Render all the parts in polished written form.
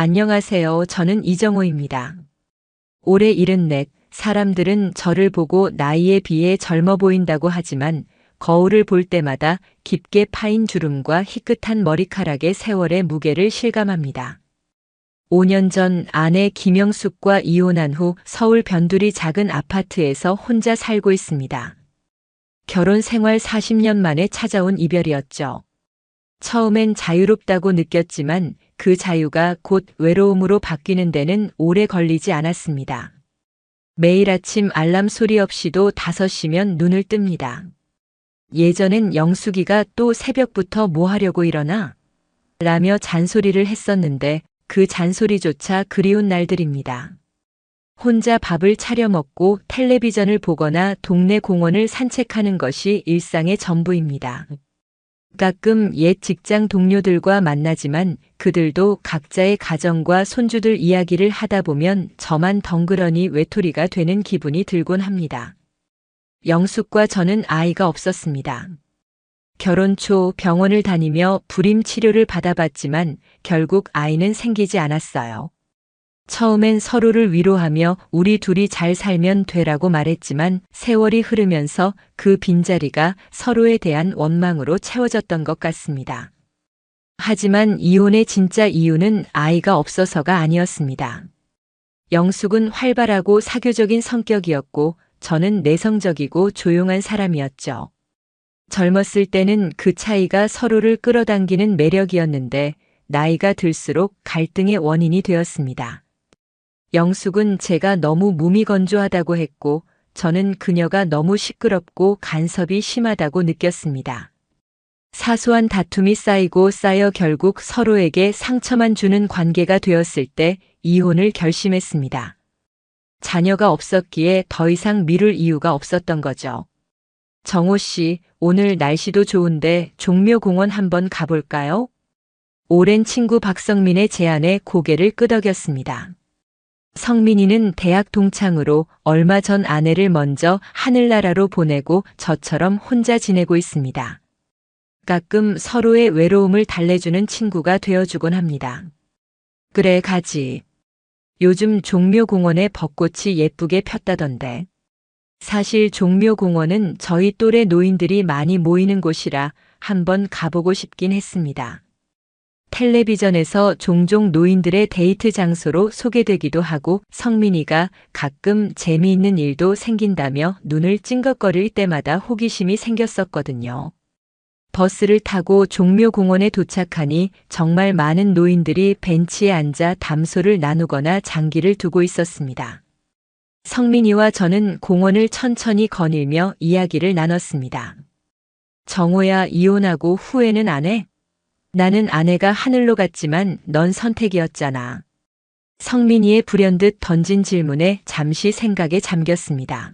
안녕하세요. 저는 이정호입니다. 올해 74, 사람들은 저를 보고 나이에 비해 젊어 보인다고 하지만 거울을 볼 때마다 깊게 파인 주름과 희끗한 머리카락의 세월의 무게를 실감합니다. 5년 전 아내 김영숙과 이혼한 후 서울 변두리 작은 아파트에서 혼자 살고 있습니다. 결혼 생활 40년 만에 찾아온 이별이었죠. 처음엔 자유롭다고 느꼈지만 그 자유가 곧 외로움으로 바뀌는 데는 오래 걸리지 않았습니다. 매일 아침 알람 소리 없이도 5시면 눈을 뜹니다. 예전엔 영숙이가 또 새벽부터 뭐 하려고 일어나? 라며 잔소리를 했었는데 그 잔소리조차 그리운 날들입니다. 혼자 밥을 차려 먹고 텔레비전을 보거나 동네 공원을 산책하는 것이 일상의 전부입니다. 가끔 옛 직장 동료들과 만나지만 그들도 각자의 가정과 손주들 이야기를 하다 보면 저만 덩그러니 외톨이가 되는 기분이 들곤 합니다. 영숙과 저는 아이가 없었습니다. 결혼 초 병원을 다니며 불임 치료를 받아봤지만 결국 아이는 생기지 않았어요. 처음엔 서로를 위로하며 우리 둘이 잘 살면 되라고 말했지만 세월이 흐르면서 그 빈자리가 서로에 대한 원망으로 채워졌던 것 같습니다. 하지만 이혼의 진짜 이유는 아이가 없어서가 아니었습니다. 영숙은 활발하고 사교적인 성격이었고 저는 내성적이고 조용한 사람이었죠. 젊었을 때는 그 차이가 서로를 끌어당기는 매력이었는데 나이가 들수록 갈등의 원인이 되었습니다. 영숙은 제가 너무 무미건조하다고 했고 저는 그녀가 너무 시끄럽고 간섭이 심하다고 느꼈습니다. 사소한 다툼이 쌓여 결국 서로에게 상처만 주는 관계가 되었을 때 이혼을 결심했습니다. 자녀가 없었기에 더 이상 미룰 이유가 없었던 거죠. 정호 씨, 오늘 날씨도 좋은데 종묘공원 한번 가볼까요? 오랜 친구 박성민의 제안에 고개를 끄덕였습니다. 성민이는 대학 동창으로 얼마 전 아내를 먼저 하늘나라로 보내고 저처럼 혼자 지내고 있습니다. 가끔 서로의 외로움을 달래주는 친구가 되어주곤 합니다. 그래, 가지. 요즘 종묘공원에 벚꽃이 예쁘게 폈다던데. 사실 종묘공원은 저희 또래 노인들이 많이 모이는 곳이라 한번 가보고 싶긴 했습니다. 텔레비전에서 종종 노인들의 데이트 장소로 소개되기도 하고 성민이가 가끔 재미있는 일도 생긴다며 눈을 찡긋거릴 때마다 호기심이 생겼었거든요. 버스를 타고 종묘공원에 도착하니 정말 많은 노인들이 벤치에 앉아 담소를 나누거나 장기를 두고 있었습니다. 성민이와 저는 공원을 천천히 거닐며 이야기를 나눴습니다. 정호야, 이혼하고 후회는 안 해? 나는 아내가 하늘로 갔지만 넌 선택이었잖아. 성민이의 불현듯 던진 질문에 잠시 생각에 잠겼습니다.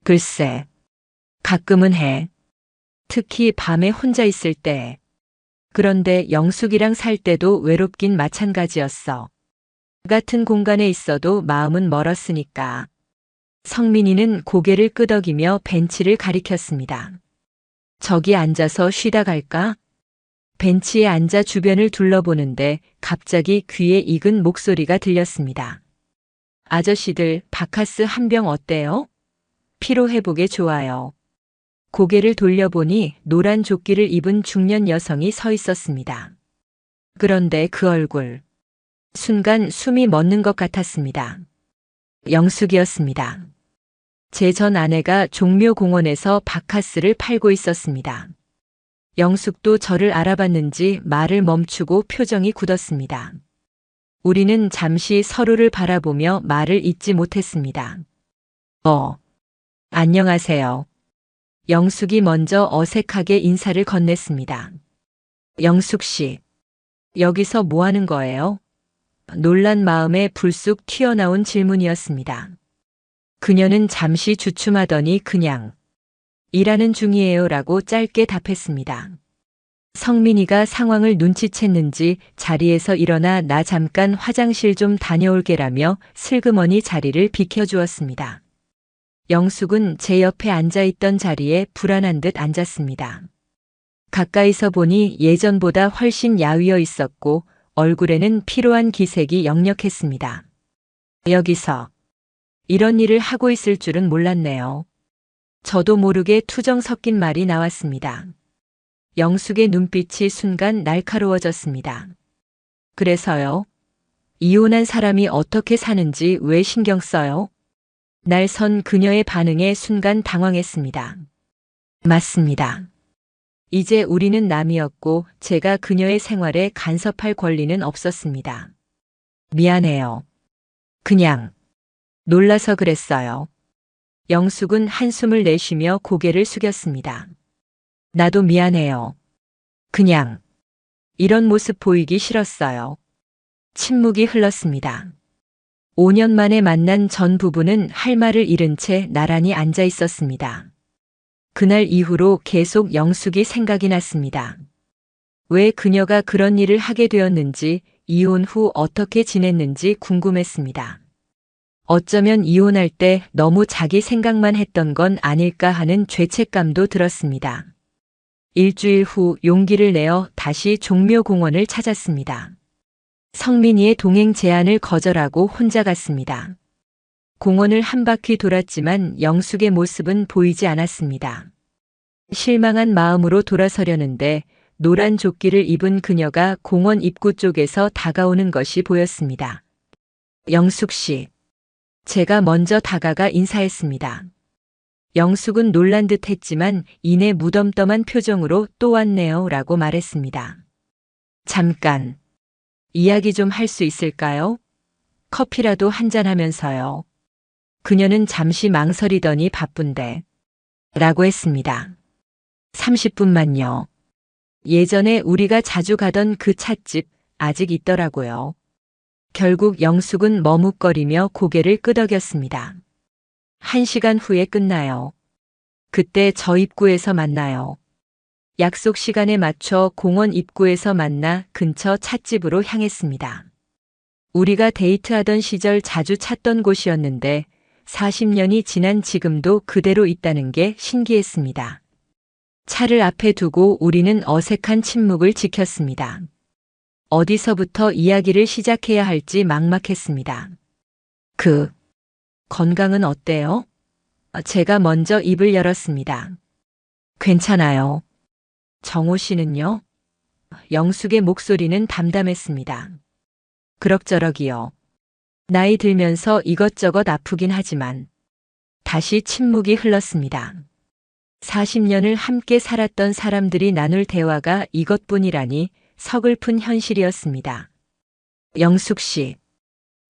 글쎄, 가끔은 해. 특히 밤에 혼자 있을 때. 그런데 영숙이랑 살 때도 외롭긴 마찬가지였어. 같은 공간에 있어도 마음은 멀었으니까. 성민이는 고개를 끄덕이며 벤치를 가리켰습니다. 저기 앉아서 쉬다 갈까? 벤치에 앉아 주변을 둘러보는데 갑자기 귀에 익은 목소리가 들렸습니다. 아저씨들, 바카스 한 병 어때요? 피로 회복에 좋아요. 고개를 돌려보니 노란 조끼를 입은 중년 여성이 서 있었습니다. 그런데 그 얼굴. 순간 숨이 멎는 것 같았습니다. 영숙이었습니다. 제 전 아내가 종묘공원에서 바카스를 팔고 있었습니다. 영숙도 저를 알아봤는지 말을 멈추고 표정이 굳었습니다. 우리는 잠시 서로를 바라보며 말을 잇지 못했습니다. 안녕하세요. 영숙이 먼저 어색하게 인사를 건넸습니다. 영숙 씨, 여기서 뭐 하는 거예요? 놀란 마음에 불쑥 튀어나온 질문이었습니다. 그녀는 잠시 주춤하더니 그냥 일하는 중이에요 라고 짧게 답했습니다. 성민이가 상황을 눈치챘는지 자리에서 일어나 나 잠깐 화장실 좀 다녀올게라며 슬그머니 자리를 비켜주었습니다. 영숙은 제 옆에 앉아있던 자리에 불안한 듯 앉았습니다. 가까이서 보니 예전보다 훨씬 야위어 있었고 얼굴에는 피로한 기색이 역력했습니다. 여기서 이런 일을 하고 있을 줄은 몰랐네요. 저도 모르게 투정 섞인 말이 나왔습니다. 영숙의 눈빛이 순간 날카로워졌습니다. 그래서요? 이혼한 사람이 어떻게 사는지 왜 신경 써요? 날 선 그녀의 반응에 순간 당황했습니다. 맞습니다. 이제 우리는 남이었고 제가 그녀의 생활에 간섭할 권리는 없었습니다. 미안해요. 그냥 놀라서 그랬어요. 영숙은 한숨을 내쉬며 고개를 숙였습니다. 나도 미안해요. 그냥 이런 모습 보이기 싫었어요. 침묵이 흘렀습니다. 5년 만에 만난 전 부부는 할 말을 잃은 채 나란히 앉아 있었습니다. 그날 이후로 계속 영숙이 생각이 났습니다. 왜 그녀가 그런 일을 하게 되었는지, 이혼 후 어떻게 지냈는지 궁금했습니다. 어쩌면 이혼할 때 너무 자기 생각만 했던 건 아닐까 하는 죄책감도 들었습니다. 일주일 후 용기를 내어 다시 종묘공원을 찾았습니다. 성민이의 동행 제안을 거절하고 혼자 갔습니다. 공원을 한 바퀴 돌았지만 영숙의 모습은 보이지 않았습니다. 실망한 마음으로 돌아서려는데 노란 조끼를 입은 그녀가 공원 입구 쪽에서 다가오는 것이 보였습니다. 영숙 씨. 제가 먼저 다가가 인사했습니다. 영숙은 놀란 듯 했지만 이내 무덤덤한 표정으로 또 왔네요 라고 말했습니다. 잠깐. 이야기 좀 할 수 있을까요? 커피라도 한잔하면서요. 그녀는 잠시 망설이더니 바쁜데 라고 했습니다. 30분만요. 예전에 우리가 자주 가던 그 찻집 아직 있더라고요. 결국 영숙은 머뭇거리며 고개를 끄덕였습니다. 1시간 후에 끝나요. 그때 저 입구에서 만나요. 약속 시간에 맞춰 공원 입구에서 만나 근처 찻집으로 향했습니다. 우리가 데이트하던 시절 자주 찾던 곳이었는데 40년이 지난 지금도 그대로 있다는 게 신기했습니다. 차를 앞에 두고 우리는 어색한 침묵을 지켰습니다. 어디서부터 이야기를 시작해야 할지 막막했습니다. 건강은 어때요? 제가 먼저 입을 열었습니다. 괜찮아요. 정호 씨는요? 영숙의 목소리는 담담했습니다. 그럭저럭이요. 나이 들면서 이것저것 아프긴 하지만. 다시 침묵이 흘렀습니다. 40년을 함께 살았던 사람들이 나눌 대화가 이것뿐이라니 서글픈 현실이었습니다. 영숙 씨,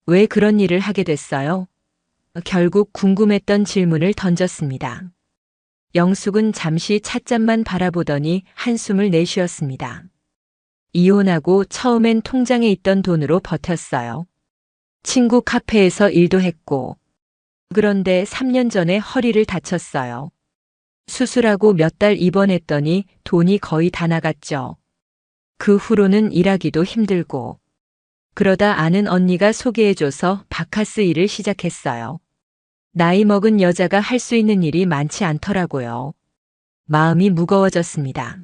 왜 그런 일을 하게 됐어요? 결국 궁금했던 질문을 던졌습니다. 영숙은 잠시 찻잔만 바라보더니 한숨을 내쉬었습니다. 이혼하고 처음엔 통장에 있던 돈으로 버텼어요. 친구 카페에서 일도 했고. 그런데 3년 전에 허리를 다쳤어요. 수술하고 몇 달 입원했더니 돈이 거의 다 나갔죠. 그 후로는 일하기도 힘들고. 그러다 아는 언니가 소개해줘서 바카스 일을 시작했어요. 나이 먹은 여자가 할 수 있는 일이 많지 않더라고요. 마음이 무거워졌습니다.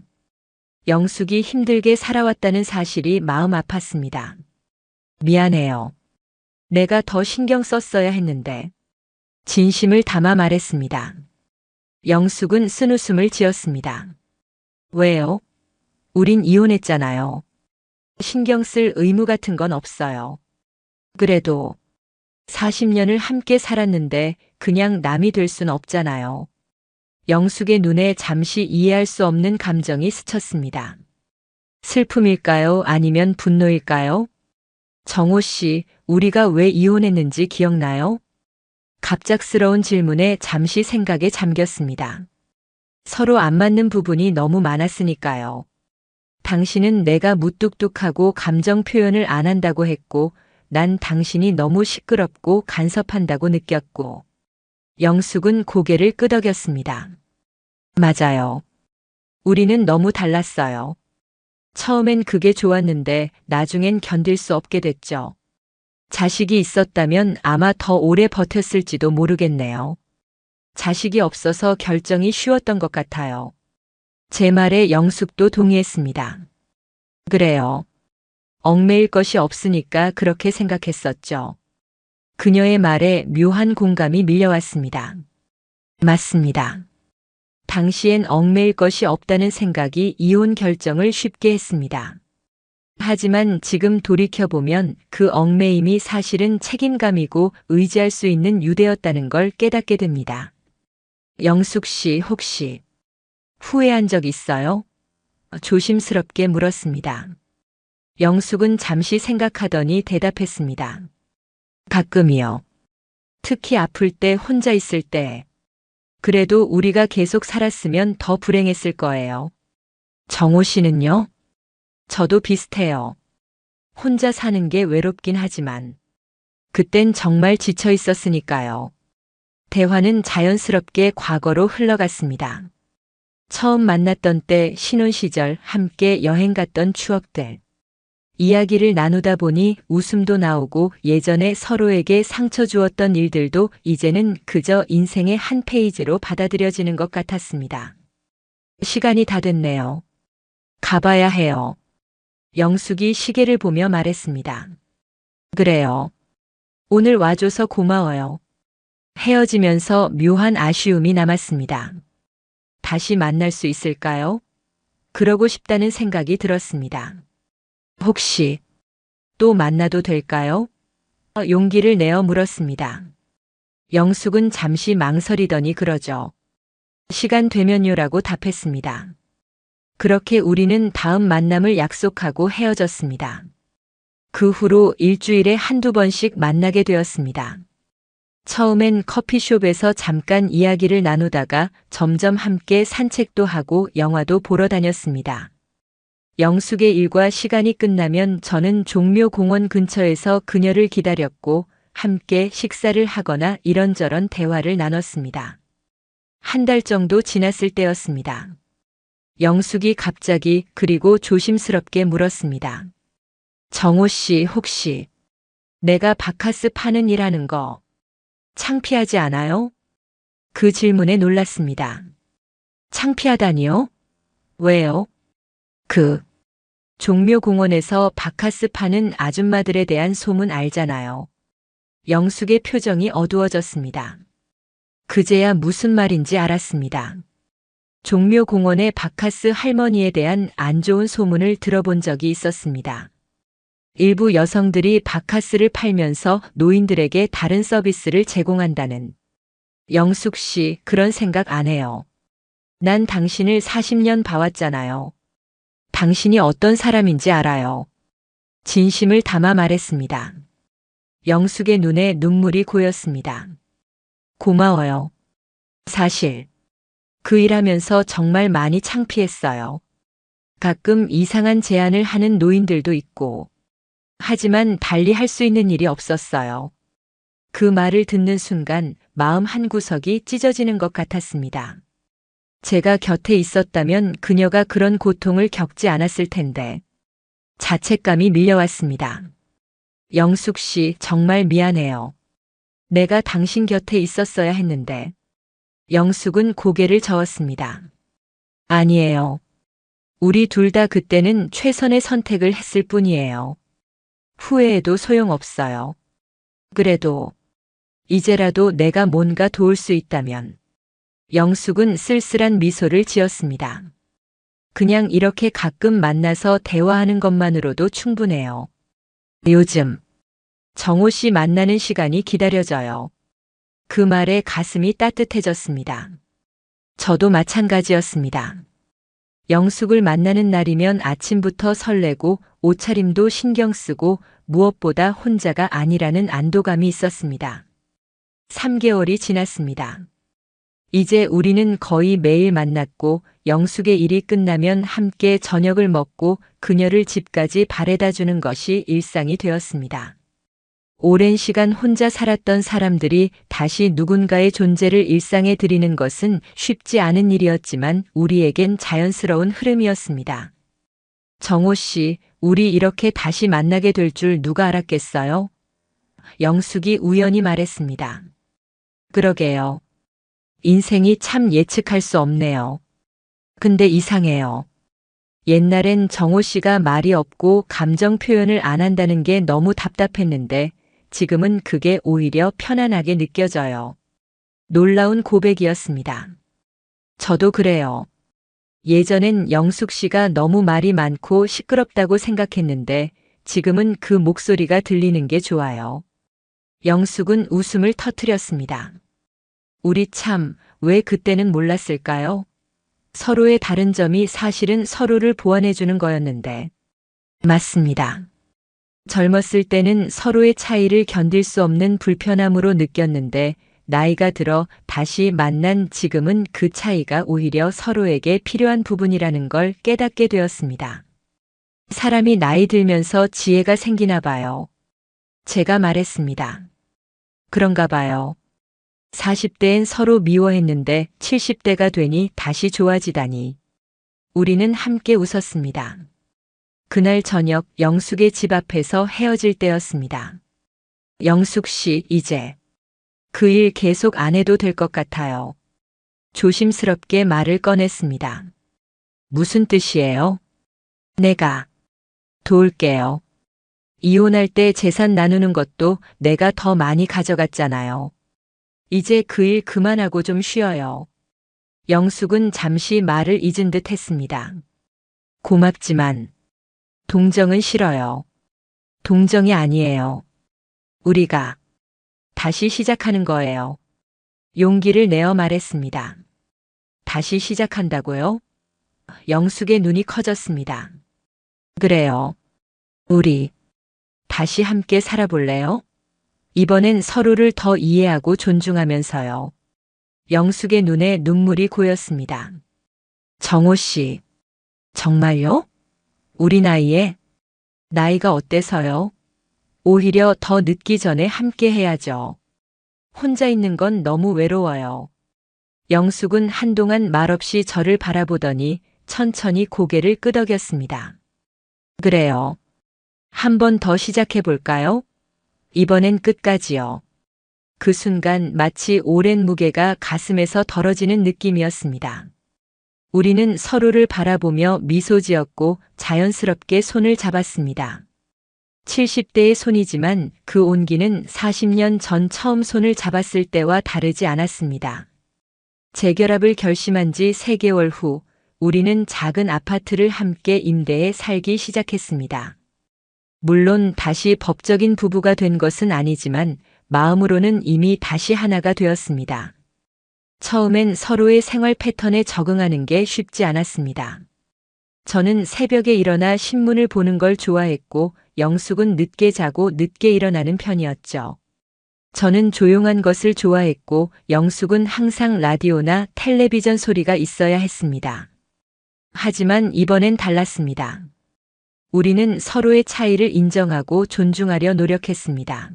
영숙이 힘들게 살아왔다는 사실이 마음 아팠습니다. 미안해요. 내가 더 신경 썼어야 했는데. 진심을 담아 말했습니다. 영숙은 쓴웃음을 지었습니다. 왜요? 우린 이혼했잖아요. 신경 쓸 의무 같은 건 없어요. 그래도 40년을 함께 살았는데 그냥 남이 될 순 없잖아요. 영숙의 눈에 잠시 이해할 수 없는 감정이 스쳤습니다. 슬픔일까요? 아니면 분노일까요? 정호 씨, 우리가 왜 이혼했는지 기억나요? 갑작스러운 질문에 잠시 생각에 잠겼습니다. 서로 안 맞는 부분이 너무 많았으니까요. 당신은 내가 무뚝뚝하고 감정 표현을 안 한다고 했고, 난 당신이 너무 시끄럽고 간섭한다고 느꼈고. 영숙은 고개를 끄덕였습니다. 맞아요. 우리는 너무 달랐어요. 처음엔 그게 좋았는데 나중엔 견딜 수 없게 됐죠. 자식이 있었다면 아마 더 오래 버텼을지도 모르겠네요. 자식이 없어서 결정이 쉬웠던 것 같아요. 제 말에 영숙도 동의했습니다. 그래요. 얽매일 것이 없으니까 그렇게 생각했었죠. 그녀의 말에 묘한 공감이 밀려왔습니다. 맞습니다. 당시엔 얽매일 것이 없다는 생각이 이혼 결정을 쉽게 했습니다. 하지만 지금 돌이켜보면 그 얽매임이 사실은 책임감이고 의지할 수 있는 유대였다는 걸 깨닫게 됩니다. 영숙 씨 혹시 후회한 적 있어요? 조심스럽게 물었습니다. 영숙은 잠시 생각하더니 대답했습니다. 가끔이요. 특히 아플 때 혼자 있을 때. 그래도 우리가 계속 살았으면 더 불행했을 거예요. 정호 씨는요? 저도 비슷해요. 혼자 사는 게 외롭긴 하지만 그땐 정말 지쳐 있었으니까요. 대화는 자연스럽게 과거로 흘러갔습니다. 처음 만났던 때 신혼 시절 함께 여행 갔던 추억들. 이야기를 나누다 보니 웃음도 나오고 예전에 서로에게 상처 주었던 일들도 이제는 그저 인생의 한 페이지로 받아들여지는 것 같았습니다. 시간이 다 됐네요. 가봐야 해요. 영숙이 시계를 보며 말했습니다. 그래요. 오늘 와줘서 고마워요. 헤어지면서 묘한 아쉬움이 남았습니다. 다시 만날 수 있을까요? 그러고 싶다는 생각이 들었습니다. 혹시 또 만나도 될까요? 용기를 내어 물었습니다. 영숙은 잠시 망설이더니 그러죠. 시간 되면요라고 답했습니다. 그렇게 우리는 다음 만남을 약속하고 헤어졌습니다. 그 후로 일주일에 한두 번씩 만나게 되었습니다. 처음엔 커피숍에서 잠깐 이야기를 나누다가 점점 함께 산책도 하고 영화도 보러 다녔습니다. 영숙의 일과 시간이 끝나면 저는 종묘공원 근처에서 그녀를 기다렸고 함께 식사를 하거나 이런저런 대화를 나눴습니다. 한 달 정도 지났을 때였습니다. 영숙이 갑자기 그리고 조심스럽게 물었습니다. 정호 씨 혹시 내가 바카스 파는 일 하는 거 창피하지 않아요? 그 질문에 놀랐습니다. 창피하다니요? 왜요? 종묘공원에서 바카스 파는 아줌마들에 대한 소문 알잖아요. 영숙의 표정이 어두워졌습니다. 그제야 무슨 말인지 알았습니다. 종묘공원의 바카스 할머니에 대한 안 좋은 소문을 들어본 적이 있었습니다. 일부 여성들이 바카스를 팔면서 노인들에게 다른 서비스를 제공한다는. 영숙 씨, 그런 생각 안 해요. 난 당신을 40년 봐왔잖아요. 당신이 어떤 사람인지 알아요. 진심을 담아 말했습니다. 영숙의 눈에 눈물이 고였습니다. 고마워요. 사실 그 일하면서 정말 많이 창피했어요. 가끔 이상한 제안을 하는 노인들도 있고. 하지만 달리 할 수 있는 일이 없었어요. 그 말을 듣는 순간 마음 한구석이 찢어지는 것 같았습니다. 제가 곁에 있었다면 그녀가 그런 고통을 겪지 않았을 텐데. 자책감이 밀려왔습니다. 영숙 씨, 정말 미안해요. 내가 당신 곁에 있었어야 했는데. 영숙은 고개를 저었습니다. 아니에요. 우리 둘 다 그때는 최선의 선택을 했을 뿐이에요. 후회해도 소용없어요. 그래도 이제라도 내가 뭔가 도울 수 있다면. 영숙은 쓸쓸한 미소를 지었습니다. 그냥 이렇게 가끔 만나서 대화하는 것만으로도 충분해요. 요즘 정호 씨 만나는 시간이 기다려져요. 그 말에 가슴이 따뜻해졌습니다. 저도 마찬가지였습니다. 영숙을 만나는 날이면 아침부터 설레고 옷차림도 신경 쓰고 무엇보다 혼자가 아니라는 안도감이 있었습니다. 3개월이 지났습니다. 이제 우리는 거의 매일 만났고 영숙의 일이 끝나면 함께 저녁을 먹고 그녀를 집까지 바래다 주는 것이 일상이 되었습니다. 오랜 시간 혼자 살았던 사람들이 다시 누군가의 존재를 일상에 들이는 것은 쉽지 않은 일이었지만 우리에겐 자연스러운 흐름이었습니다. 정호 씨, 우리 이렇게 다시 만나게 될 줄 누가 알았겠어요? 영숙이 우연히 말했습니다. 그러게요. 인생이 참 예측할 수 없네요. 근데 이상해요. 옛날엔 정호 씨가 말이 없고 감정 표현을 안 한다는 게 너무 답답했는데 지금은 그게 오히려 편안하게 느껴져요. 놀라운 고백이었습니다. 저도 그래요. 예전엔 영숙 씨가 너무 말이 많고 시끄럽다고 생각했는데 지금은 그 목소리가 들리는 게 좋아요. 영숙은 웃음을 터뜨렸습니다. 우리 참, 왜 그때는 몰랐을까요? 서로의 다른 점이 사실은 서로를 보완해주는 거였는데. 맞습니다. 젊었을 때는 서로의 차이를 견딜 수 없는 불편함으로 느꼈는데 나이가 들어 다시 만난 지금은 그 차이가 오히려 서로에게 필요한 부분이라는 걸 깨닫게 되었습니다. 사람이 나이 들면서 지혜가 생기나 봐요. 제가 말했습니다. 그런가 봐요. 40대엔 서로 미워했는데 70대가 되니 다시 좋아지다니. 우리는 함께 웃었습니다. 그날 저녁 영숙의 집 앞에서 헤어질 때였습니다. 영숙 씨, 이제 그 일 계속 안 해도 될 것 같아요. 조심스럽게 말을 꺼냈습니다. 무슨 뜻이에요? 내가 도울게요. 이혼할 때 재산 나누는 것도 내가 더 많이 가져갔잖아요. 이제 그 일 그만하고 좀 쉬어요. 영숙은 잠시 말을 잊은 듯 했습니다. 고맙지만 동정은 싫어요. 동정이 아니에요. 우리가 다시 시작하는 거예요. 용기를 내어 말했습니다. 다시 시작한다고요? 영숙의 눈이 커졌습니다. 그래요. 우리 다시 함께 살아볼래요? 이번엔 서로를 더 이해하고 존중하면서요. 영숙의 눈에 눈물이 고였습니다. 정호 씨, 정말요? 우리 나이에? 나이가 어때서요? 오히려 더 늦기 전에 함께 해야죠. 혼자 있는 건 너무 외로워요. 영숙은 한동안 말없이 저를 바라보더니 천천히 고개를 끄덕였습니다. 그래요. 한 번 더 시작해 볼까요? 이번엔 끝까지요. 그 순간 마치 오랜 무게가 가슴에서 덜어지는 느낌이었습니다. 우리는 서로를 바라보며 미소 지었고 자연스럽게 손을 잡았습니다. 70대의 손이지만 그 온기는 40년 전 처음 손을 잡았을 때와 다르지 않았습니다. 재결합을 결심한 지 3개월 후 우리는 작은 아파트를 함께 임대해 살기 시작했습니다. 물론 다시 법적인 부부가 된 것은 아니지만 마음으로는 이미 다시 하나가 되었습니다. 처음엔 서로의 생활 패턴에 적응하는 게 쉽지 않았습니다. 저는 새벽에 일어나 신문을 보는 걸 좋아했고 영숙은 늦게 자고 늦게 일어나는 편이었죠. 저는 조용한 것을 좋아했고 영숙은 항상 라디오나 텔레비전 소리가 있어야 했습니다. 하지만 이번엔 달랐습니다. 우리는 서로의 차이를 인정하고 존중하려 노력했습니다.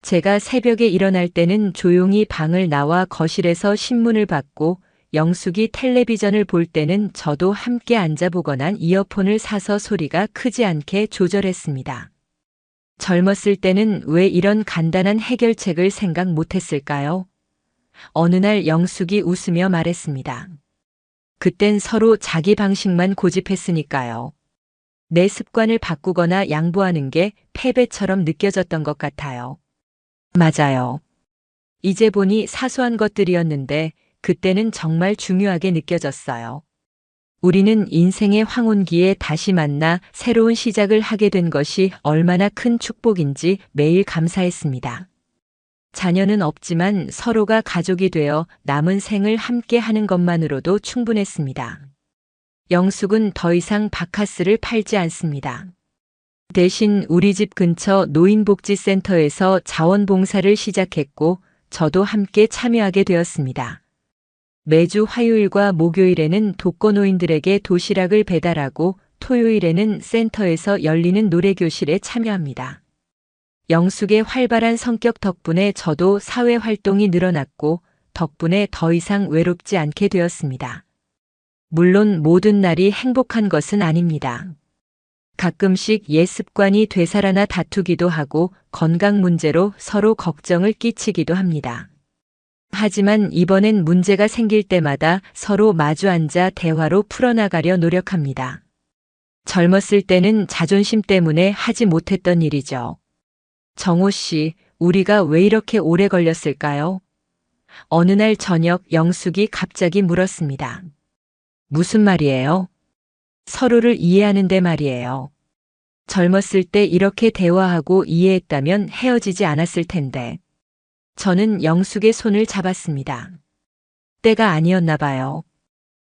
제가 새벽에 일어날 때는 조용히 방을 나와 거실에서 신문을 받고 영숙이 텔레비전을 볼 때는 저도 함께 앉아보거나 이어폰을 사서 소리가 크지 않게 조절했습니다. 젊었을 때는 왜 이런 간단한 해결책을 생각 못했을까요? 어느 날 영숙이 웃으며 말했습니다. 그땐 서로 자기 방식만 고집했으니까요. 내 습관을 바꾸거나 양보하는 게 패배처럼 느껴졌던 것 같아요. 맞아요. 이제 보니 사소한 것들이었는데 그때는 정말 중요하게 느껴졌어요. 우리는 인생의 황혼기에 다시 만나 새로운 시작을 하게 된 것이 얼마나 큰 축복인지 매일 감사했습니다. 자녀는 없지만 서로가 가족이 되어 남은 생을 함께 하는 것만으로도 충분했습니다. 영숙은 더 이상 바카스를 팔지 않습니다. 대신 우리 집 근처 노인복지센터에서 자원봉사를 시작했고 저도 함께 참여하게 되었습니다. 매주 화요일과 목요일에는 독거노인들에게 도시락을 배달하고 토요일에는 센터에서 열리는 노래교실에 참여합니다. 영숙의 활발한 성격 덕분에 저도 사회활동이 늘어났고 덕분에 더 이상 외롭지 않게 되었습니다. 물론 모든 날이 행복한 것은 아닙니다. 가끔씩 옛 습관이 되살아나 다투기도 하고 건강 문제로 서로 걱정을 끼치기도 합니다. 하지만 이번엔 문제가 생길 때마다 서로 마주 앉아 대화로 풀어나가려 노력합니다. 젊었을 때는 자존심 때문에 하지 못했던 일이죠. 정호 씨, 우리가 왜 이렇게 오래 걸렸을까요? 어느 날 저녁 영숙이 갑자기 물었습니다. 무슨 말이에요? 서로를 이해하는데 말이에요. 젊었을 때 이렇게 대화하고 이해했다면 헤어지지 않았을 텐데. 저는 영숙의 손을 잡았습니다. 때가 아니었나 봐요.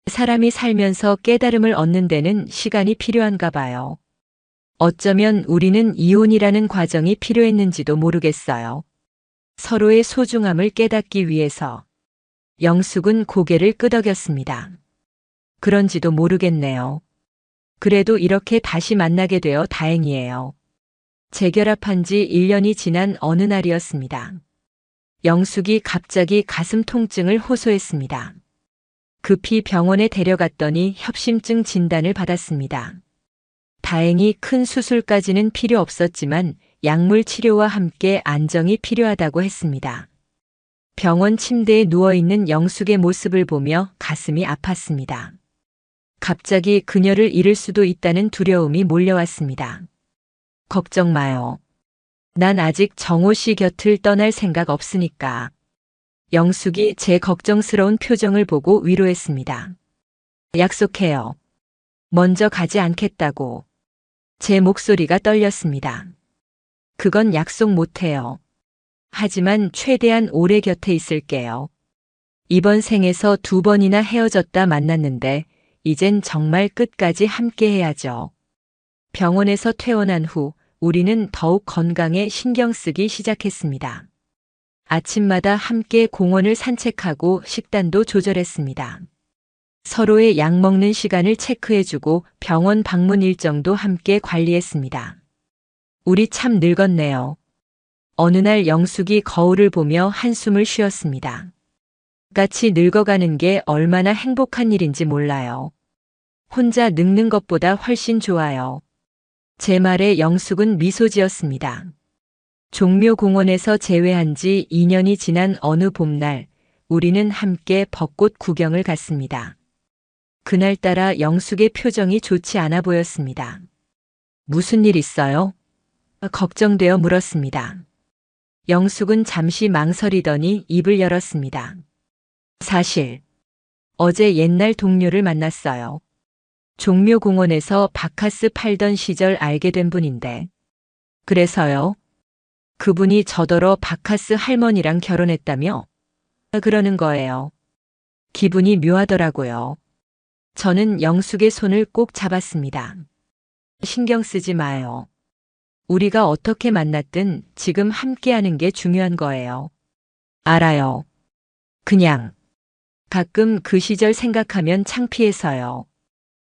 사람이 살면서 깨달음을 얻는 데는 시간이 필요한가 봐요. 어쩌면 우리는 이혼이라는 과정이 필요했는지도 모르겠어요. 서로의 소중함을 깨닫기 위해서. 영숙은 고개를 끄덕였습니다. 그런지도 모르겠네요. 그래도 이렇게 다시 만나게 되어 다행이에요. 재결합한 지 1년이 지난 어느 날이었습니다. 영숙이 갑자기 가슴 통증을 호소했습니다. 급히 병원에 데려갔더니 협심증 진단을 받았습니다. 다행히 큰 수술까지는 필요 없었지만 약물 치료와 함께 안정이 필요하다고 했습니다. 병원 침대에 누워있는 영숙의 모습을 보며 가슴이 아팠습니다. 갑자기 그녀를 잃을 수도 있다는 두려움이 몰려왔습니다. 걱정 마요. 난 아직 정호 씨 곁을 떠날 생각 없으니까. 영숙이 제 걱정스러운 표정을 보고 위로했습니다. 약속해요. 먼저 가지 않겠다고. 제 목소리가 떨렸습니다. 그건 약속 못해요. 하지만 최대한 오래 곁에 있을게요. 이번 생에서 2번이나 헤어졌다 만났는데 이젠 정말 끝까지 함께 해야죠. 병원에서 퇴원한 후 우리는 더욱 건강에 신경 쓰기 시작했습니다. 아침마다 함께 공원을 산책하고 식단도 조절했습니다. 서로의 약 먹는 시간을 체크해주고 병원 방문 일정도 함께 관리했습니다. 우리 참 늙었네요. 어느 날 영숙이 거울을 보며 한숨을 쉬었습니다. 같이 늙어가는 게 얼마나 행복한 일인지 몰라요. 혼자 늙는 것보다 훨씬 좋아요. 제 말에 영숙은 미소 지었습니다. 종묘공원에서 재회한 지 2년이 지난 어느 봄날, 우리는 함께 벚꽃 구경을 갔습니다. 그날따라 영숙의 표정이 좋지 않아 보였습니다. 무슨 일 있어요? 걱정되어 물었습니다. 영숙은 잠시 망설이더니 입을 열었습니다. 사실, 어제 옛날 동료를 만났어요. 종묘공원에서 바카스 팔던 시절 알게 된 분인데. 그래서요? 그분이 저더러 바카스 할머니랑 결혼했다며? 그러는 거예요. 기분이 묘하더라고요. 저는 영숙의 손을 꼭 잡았습니다. 신경 쓰지 마요. 우리가 어떻게 만났든 지금 함께하는 게 중요한 거예요. 알아요. 그냥 가끔 그 시절 생각하면 창피해서요.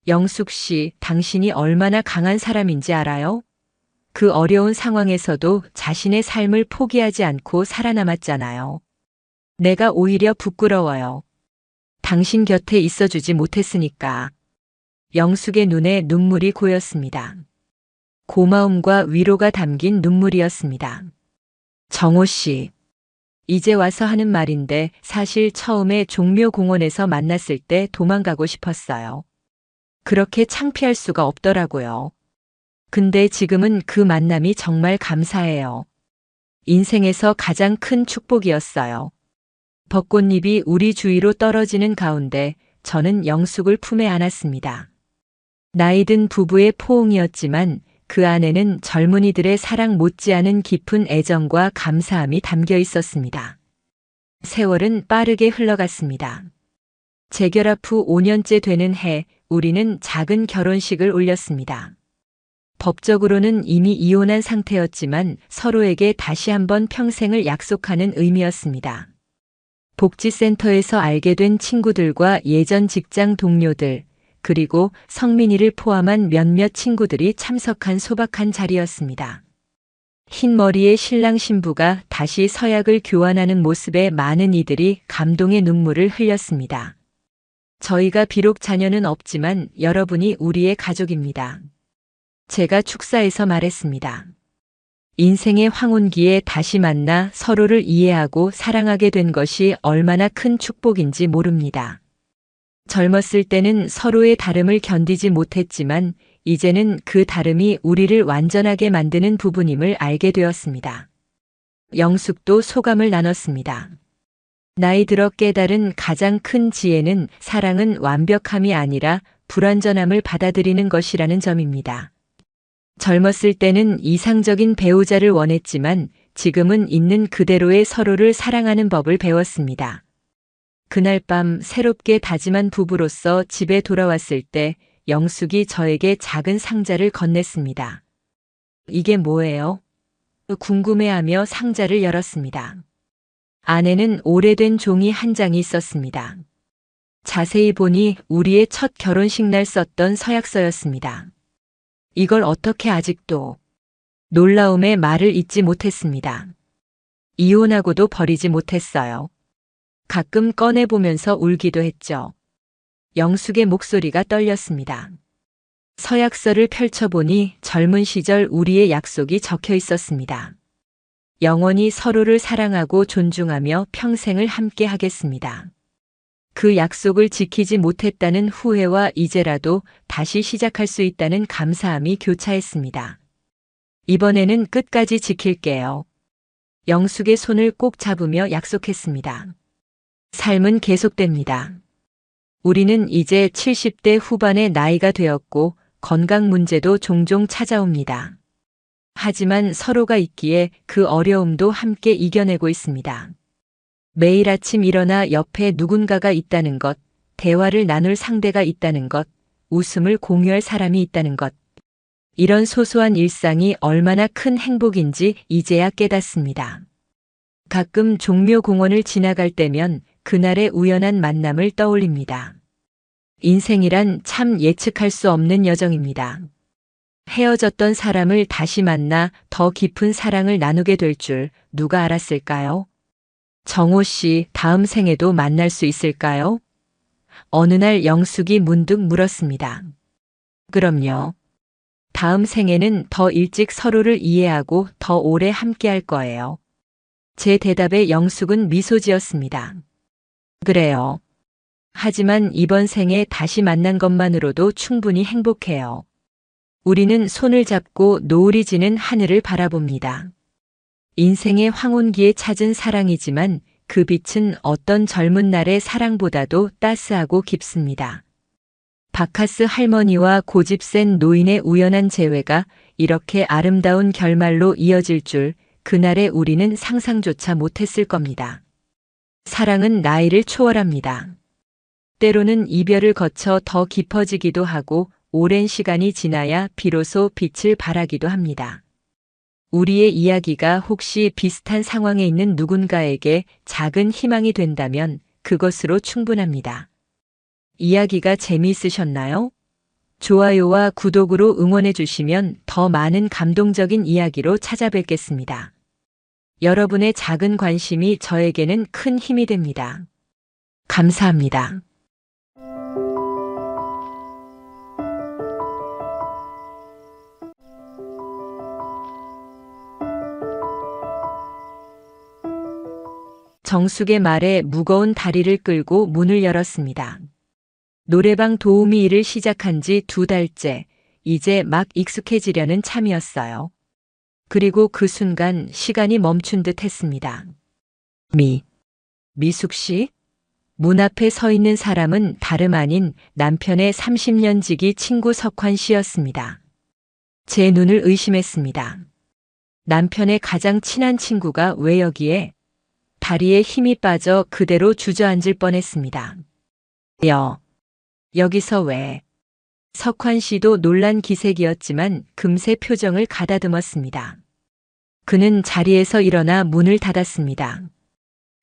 영숙 씨, 당신이 얼마나 강한 사람인지 알아요? 그 어려운 상황에서도 자신의 삶을 포기하지 않고 살아남았잖아요. 내가 오히려 부끄러워요. 당신 곁에 있어주지 못했으니까. 영숙의 눈에 눈물이 고였습니다. 고마움과 위로가 담긴 눈물이었습니다. 정호 씨, 이제 와서 하는 말인데 사실 처음에 종묘공원에서 만났을 때 도망가고 싶었어요. 그렇게 창피할 수가 없더라고요. 근데 지금은 그 만남이 정말 감사해요. 인생에서 가장 큰 축복이었어요. 벚꽃잎이 우리 주위로 떨어지는 가운데 저는 영숙을 품에 안았습니다. 나이든 부부의 포옹이었지만 그 안에는 젊은이들의 사랑 못지않은 깊은 애정과 감사함이 담겨 있었습니다. 세월은 빠르게 흘러갔습니다. 재결합 후 5년째 되는 해, 우리는 작은 결혼식을 올렸습니다. 법적으로는 이미 이혼한 상태였지만 서로에게 다시 한번 평생을 약속하는 의미였습니다. 복지센터에서 알게 된 친구들과 예전 직장 동료들, 그리고 성민이를 포함한 몇몇 친구들이 참석한 소박한 자리였습니다. 흰 머리의 신랑 신부가 다시 서약을 교환하는 모습에 많은 이들이 감동의 눈물을 흘렸습니다. 저희가 비록 자녀는 없지만 여러분이 우리의 가족입니다. 제가 축사에서 말했습니다. 인생의 황혼기에 다시 만나 서로를 이해하고 사랑하게 된 것이 얼마나 큰 축복인지 모릅니다. 젊었을 때는 서로의 다름을 견디지 못했지만 이제는 그 다름이 우리를 완전하게 만드는 부분임을 알게 되었습니다. 영숙도 소감을 나눴습니다. 나이 들어 깨달은 가장 큰 지혜는 사랑은 완벽함이 아니라 불완전함을 받아들이는 것이라는 점입니다. 젊었을 때는 이상적인 배우자를 원했지만 지금은 있는 그대로의 서로를 사랑하는 법을 배웠습니다. 그날 밤 새롭게 다짐한 부부로서 집에 돌아왔을 때 영숙이 저에게 작은 상자를 건넸습니다. 이게 뭐예요? 궁금해하며 상자를 열었습니다. 안에는 오래된 종이 한 장이 있었습니다. 자세히 보니 우리의 첫 결혼식 날 썼던 서약서였습니다. 이걸 어떻게 아직도? 놀라움에 말을 잇지 못했습니다. 이혼하고도 버리지 못했어요. 가끔 꺼내보면서 울기도 했죠. 영숙의 목소리가 떨렸습니다. 서약서를 펼쳐보니 젊은 시절 우리의 약속이 적혀 있었습니다. 영원히 서로를 사랑하고 존중하며 평생을 함께 하겠습니다. 그 약속을 지키지 못했다는 후회와 이제라도 다시 시작할 수 있다는 감사함이 교차했습니다. 이번에는 끝까지 지킬게요. 영숙의 손을 꼭 잡으며 약속했습니다. 삶은 계속됩니다. 우리는 이제 70대 후반의 나이가 되었고 건강 문제도 종종 찾아옵니다. 하지만 서로가 있기에 그 어려움도 함께 이겨내고 있습니다. 매일 아침 일어나 옆에 누군가가 있다는 것, 대화를 나눌 상대가 있다는 것, 웃음을 공유할 사람이 있다는 것. 이런 소소한 일상이 얼마나 큰 행복인지 이제야 깨닫습니다. 가끔 종묘공원을 지나갈 때면 그날의 우연한 만남을 떠올립니다. 인생이란 참 예측할 수 없는 여정입니다. 헤어졌던 사람을 다시 만나 더 깊은 사랑을 나누게 될 줄 누가 알았을까요? 정호 씨, 다음 생에도 만날 수 있을까요? 어느 날 영숙이 문득 물었습니다. 그럼요. 다음 생에는 더 일찍 서로를 이해하고 더 오래 함께 할 거예요. 제 대답에 영숙은 미소 지었습니다. 그래요. 하지만 이번 생에 다시 만난 것만으로도 충분히 행복해요. 우리는 손을 잡고 노을이 지는 하늘을 바라봅니다. 인생의 황혼기에 찾은 사랑이지만 그 빛은 어떤 젊은 날의 사랑보다도 따스하고 깊습니다. 바카스 할머니와 고집 센 노인의 우연한 재회가 이렇게 아름다운 결말로 이어질 줄 그날의 우리는 상상조차 못했을 겁니다. 사랑은 나이를 초월합니다. 때로는 이별을 거쳐 더 깊어지기도 하고 오랜 시간이 지나야 비로소 빛을 발하기도 합니다. 우리의 이야기가 혹시 비슷한 상황에 있는 누군가에게 작은 희망이 된다면 그것으로 충분합니다. 이야기가 재미있으셨나요? 좋아요와 구독으로 응원해 주시면 더 많은 감동적인 이야기로 찾아뵙겠습니다. 여러분의 작은 관심이 저에게는 큰 힘이 됩니다. 감사합니다. 정숙의 말에 무거운 다리를 끌고 문을 열었습니다. 노래방 도우미 일을 시작한 지 2달째, 이제 막 익숙해지려는 참이었어요. 그리고 그 순간 시간이 멈춘 듯 했습니다. 미숙 씨? 문 앞에 서 있는 사람은 다름 아닌 남편의 30년 지기 친구 석환 씨였습니다. 제 눈을 의심했습니다. 남편의 가장 친한 친구가 왜 여기에? 다리에 힘이 빠져 그대로 주저앉을 뻔했습니다. 여기서 왜? 석환 씨도 놀란 기색이었지만 금세 표정을 가다듬었습니다. 그는 자리에서 일어나 문을 닫았습니다.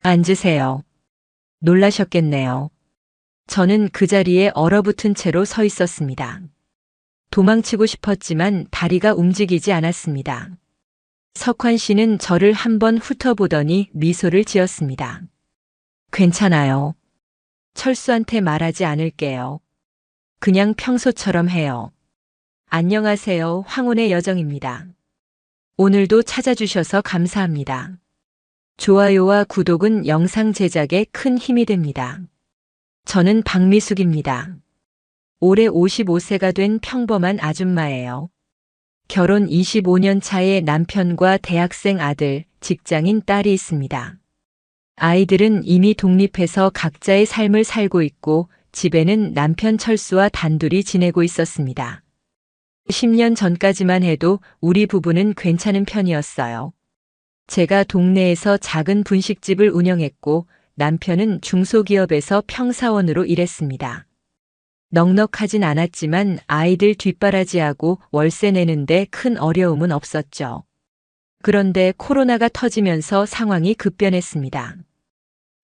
앉으세요. 놀라셨겠네요. 저는 그 자리에 얼어붙은 채로 서 있었습니다. 도망치고 싶었지만 다리가 움직이지 않았습니다. 석환 씨는 저를 한번 훑어보더니 미소를 지었습니다. 괜찮아요. 철수한테 말하지 않을게요. 그냥 평소처럼 해요. 안녕하세요. 황혼의 여정입니다. 오늘도 찾아주셔서 감사합니다. 좋아요와 구독은 영상 제작에 큰 힘이 됩니다. 저는 박미숙입니다. 올해 55세가 된 평범한 아줌마예요. 결혼 25년 차에 남편과 대학생 아들, 직장인 딸이 있습니다. 아이들은 이미 독립해서 각자의 삶을 살고 있고 집에는 남편 철수와 단둘이 지내고 있었습니다. 10년 전까지만 해도 우리 부부는 괜찮은 편이었어요. 제가 동네에서 작은 분식집을 운영했고 남편은 중소기업에서 평사원으로 일했습니다. 넉넉하진 않았지만 아이들 뒷바라지하고 월세 내는데 큰 어려움은 없었죠. 그런데 코로나가 터지면서 상황이 급변했습니다.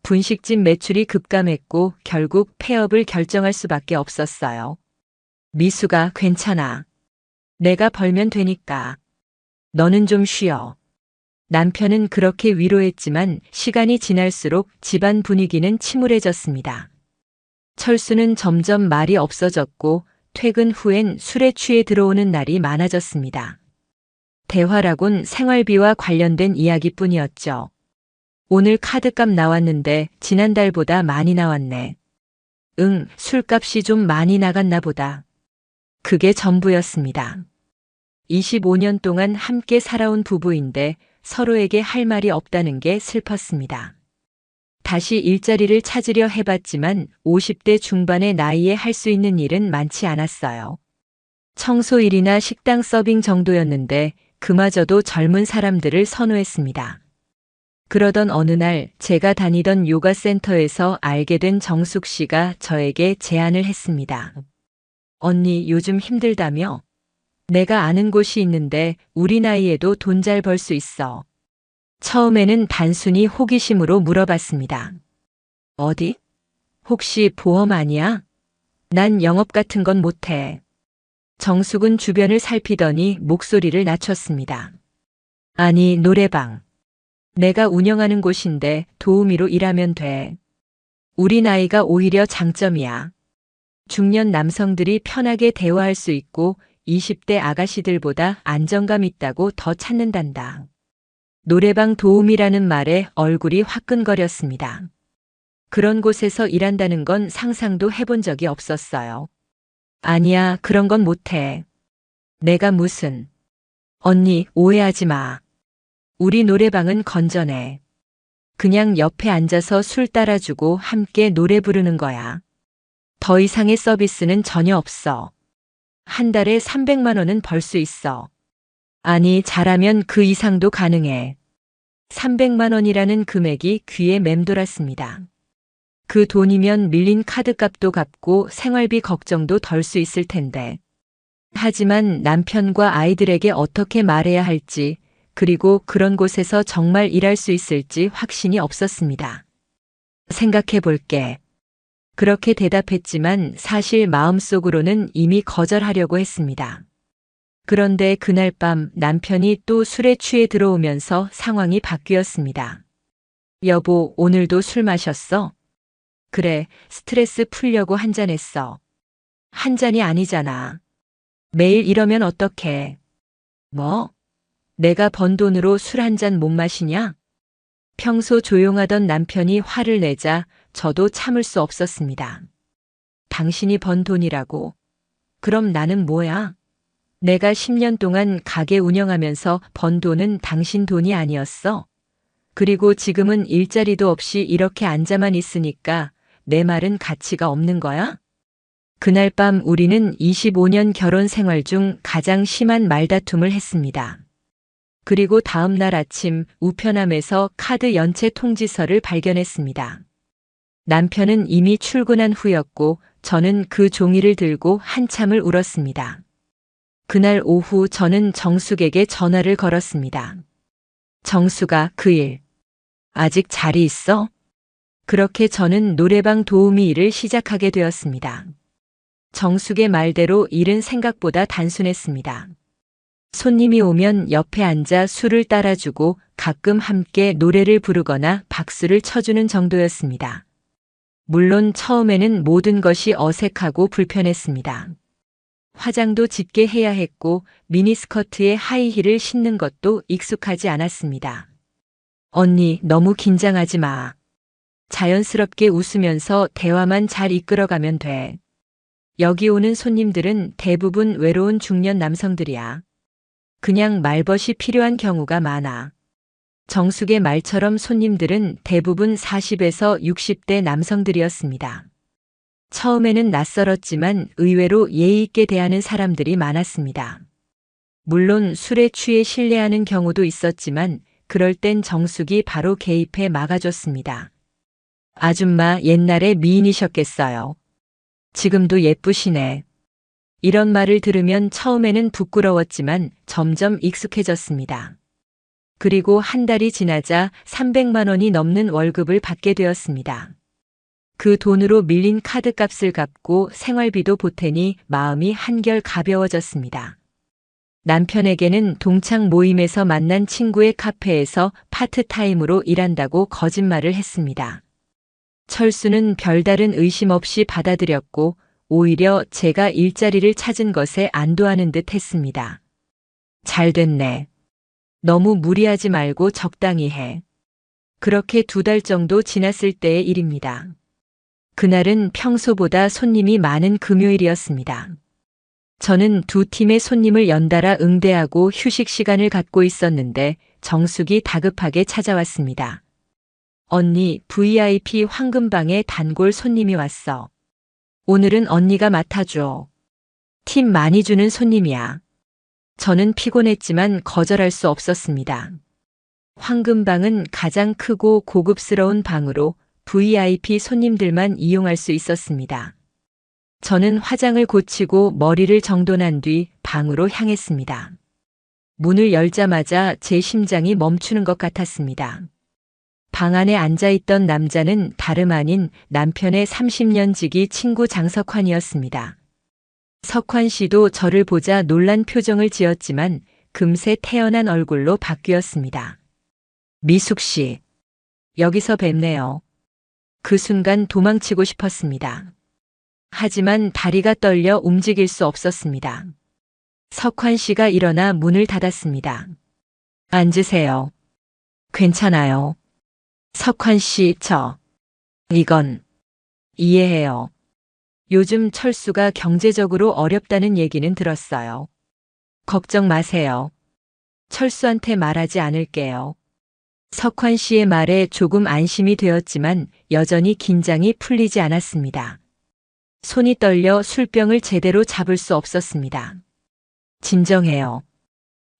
분식집 매출이 급감했고 결국 폐업을 결정할 수밖에 없었어요. 미수가 괜찮아. 내가 벌면 되니까. 너는 좀 쉬어. 남편은 그렇게 위로했지만 시간이 지날수록 집안 분위기는 침울해졌습니다. 철수는 점점 말이 없어졌고 퇴근 후엔 술에 취해 들어오는 날이 많아졌습니다. 대화라곤 생활비와 관련된 이야기뿐이었죠. 오늘 카드값 나왔는데 지난달보다 많이 나왔네. 응, 술값이 좀 많이 나갔나 보다. 그게 전부였습니다. 25년 동안 함께 살아온 부부인데 서로에게 할 말이 없다는 게 슬펐습니다. 다시 일자리를 찾으려 해봤지만 50대 중반의 나이에 할 수 있는 일은 많지 않았어요. 청소일이나 식당 서빙 정도였는데 그마저도 젊은 사람들을 선호했습니다. 그러던 어느 날 제가 다니던 요가 센터에서 알게 된 정숙 씨가 저에게 제안을 했습니다. 언니 요즘 힘들다며? 내가 아는 곳이 있는데 우리 나이에도 돈 잘 벌 수 있어. 처음에는 단순히 호기심으로 물어봤습니다. 어디? 혹시 보험 아니야? 난 영업 같은 건 못해. 정숙은 주변을 살피더니 목소리를 낮췄습니다. 아니, 노래방. 내가 운영하는 곳인데 도우미로 일하면 돼. 우리 나이가 오히려 장점이야. 중년 남성들이 편하게 대화할 수 있고 20대 아가씨들보다 안정감 있다고 더 찾는단다. 노래방 도우미라는 말에 얼굴이 화끈거렸습니다. 그런 곳에서 일한다는 건 상상도 해본 적이 없었어요. 아니야, 그런 건 못해. 내가 무슨. 언니, 오해하지 마. 우리 노래방은 건전해. 그냥 옆에 앉아서 술 따라주고 함께 노래 부르는 거야. 더 이상의 서비스는 전혀 없어. 한 달에 300만 원은 벌 수 있어. 아니, 잘하면 그 이상도 가능해. 300만 원이라는 금액이 귀에 맴돌았습니다. 그 돈이면 밀린 카드값도 갚고 생활비 걱정도 덜 수 있을 텐데. 하지만 남편과 아이들에게 어떻게 말해야 할지, 그리고 그런 곳에서 정말 일할 수 있을지 확신이 없었습니다. 생각해 볼게. 그렇게 대답했지만 사실 마음속으로는 이미 거절하려고 했습니다. 그런데 그날 밤 남편이 또 술에 취해 들어오면서 상황이 바뀌었습니다. 여보, 오늘도 술 마셨어? 그래, 스트레스 풀려고 한잔했어. 한 잔이 아니잖아. 매일 이러면 어떡해? 뭐? 내가 번 돈으로 술 한 잔 못 마시냐? 평소 조용하던 남편이 화를 내자 저도 참을 수 없었습니다. 당신이 번 돈이라고? 그럼 나는 뭐야? 내가 10년 동안 가게 운영하면서 번 돈은 당신 돈이 아니었어? 그리고 지금은 일자리도 없이 이렇게 앉아만 있으니까 내 말은 가치가 없는 거야? 그날 밤 우리는 25년 결혼 생활 중 가장 심한 말다툼을 했습니다. 그리고 다음 날 아침 우편함에서 카드 연체 통지서를 발견했습니다. 남편은 이미 출근한 후였고 저는 그 종이를 들고 한참을 울었습니다. 그날 오후 저는 정숙에게 전화를 걸었습니다. 정숙아, 그 일. 아직 자리 있어? 그렇게 저는 노래방 도우미 일을 시작하게 되었습니다. 정숙의 말대로 일은 생각보다 단순했습니다. 손님이 오면 옆에 앉아 술을 따라주고 가끔 함께 노래를 부르거나 박수를 쳐주는 정도였습니다. 물론 처음에는 모든 것이 어색하고 불편했습니다. 화장도 짙게 해야 했고 미니스커트에 하이힐을 신는 것도 익숙하지 않았습니다. 언니, 너무 긴장하지 마. 자연스럽게 웃으면서 대화만 잘 이끌어가면 돼. 여기 오는 손님들은 대부분 외로운 중년 남성들이야. 그냥 말벗이 필요한 경우가 많아. 정숙의 말처럼 손님들은 대부분 40에서 60대 남성들이었습니다. 처음에는 낯설었지만 의외로 예의 있게 대하는 사람들이 많았습니다. 물론 술에 취해 실례하는 경우도 있었지만 그럴 땐 정숙이 바로 개입해 막아줬습니다. 아줌마 옛날에 미인이셨겠어요. 지금도 예쁘시네. 이런 말을 들으면 처음에는 부끄러웠지만 점점 익숙해졌습니다. 그리고 한 달이 지나자 300만 원이 넘는 월급을 받게 되었습니다. 그 돈으로 밀린 카드값을 갚고 생활비도 보태니 마음이 한결 가벼워졌습니다. 남편에게는 동창 모임에서 만난 친구의 카페에서 파트타임으로 일한다고 거짓말을 했습니다. 철수는 별다른 의심 없이 받아들였고 오히려 제가 일자리를 찾은 것에 안도하는 듯 했습니다. 잘 됐네. 너무 무리하지 말고 적당히 해. 그렇게 2달 정도 지났을 때의 일입니다. 그날은 평소보다 손님이 많은 금요일이었습니다. 저는 2팀의 손님을 연달아 응대하고 휴식 시간을 갖고 있었는데 정숙이 다급하게 찾아왔습니다. 언니, VIP 황금방에 단골 손님이 왔어. 오늘은 언니가 맡아줘. 팁 많이 주는 손님이야. 저는 피곤했지만 거절할 수 없었습니다. 황금방은 가장 크고 고급스러운 방으로 VIP 손님들만 이용할 수 있었습니다. 저는 화장을 고치고 머리를 정돈한 뒤 방으로 향했습니다. 문을 열자마자 제 심장이 멈추는 것 같았습니다. 방 안에 앉아있던 남자는 다름 아닌 남편의 30년 지기 친구 장석환이었습니다. 석환 씨도 저를 보자 놀란 표정을 지었지만 금세 태연한 얼굴로 바뀌었습니다. 미숙 씨, 여기서 뵙네요. 그 순간 도망치고 싶었습니다. 하지만 다리가 떨려 움직일 수 없었습니다. 석환 씨가 일어나 문을 닫았습니다. 앉으세요. 괜찮아요. 석환 씨, 이건 이해해요. 요즘 철수가 경제적으로 어렵다는 얘기는 들었어요. 걱정 마세요. 철수한테 말하지 않을게요. 석환 씨의 말에 조금 안심이 되었지만 여전히 긴장이 풀리지 않았습니다. 손이 떨려 술병을 제대로 잡을 수 없었습니다. 진정해요.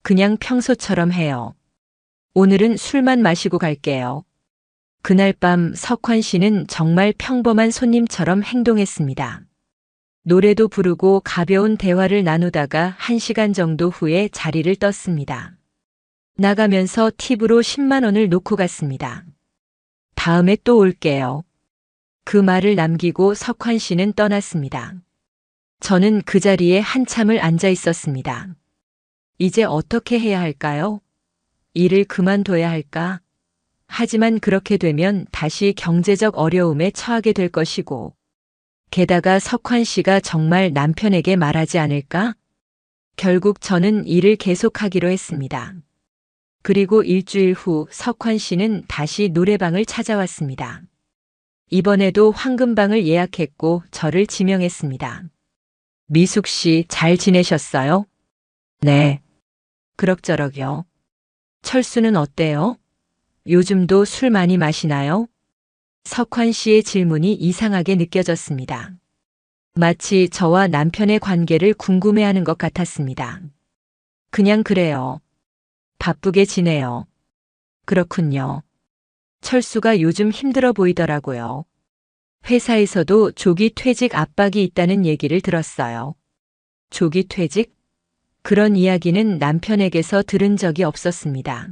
그냥 평소처럼 해요. 오늘은 술만 마시고 갈게요. 그날 밤 석환 씨는 정말 평범한 손님처럼 행동했습니다. 노래도 부르고 가벼운 대화를 나누다가 1시간 정도 후에 자리를 떴습니다. 나가면서 팁으로 10만 원을 놓고 갔습니다. 다음에 또 올게요. 그 말을 남기고 석환 씨는 떠났습니다. 저는 그 자리에 한참을 앉아 있었습니다. 이제 어떻게 해야 할까요? 일을 그만둬야 할까? 하지만 그렇게 되면 다시 경제적 어려움에 처하게 될 것이고, 게다가 석환 씨가 정말 남편에게 말하지 않을까? 결국 저는 일을 계속하기로 했습니다. 그리고 일주일 후 석환 씨는 다시 노래방을 찾아왔습니다. 이번에도 황금방을 예약했고 저를 지명했습니다. 미숙 씨, 잘 지내셨어요? 네. 그럭저럭요. 철수는 어때요? 요즘도 술 많이 마시나요? 석환 씨의 질문이 이상하게 느껴졌습니다. 마치 저와 남편의 관계를 궁금해하는 것 같았습니다. 그냥 그래요. 바쁘게 지내요. 그렇군요. 철수가 요즘 힘들어 보이더라고요. 회사에서도 조기 퇴직 압박이 있다는 얘기를 들었어요. 조기 퇴직? 그런 이야기는 남편에게서 들은 적이 없었습니다.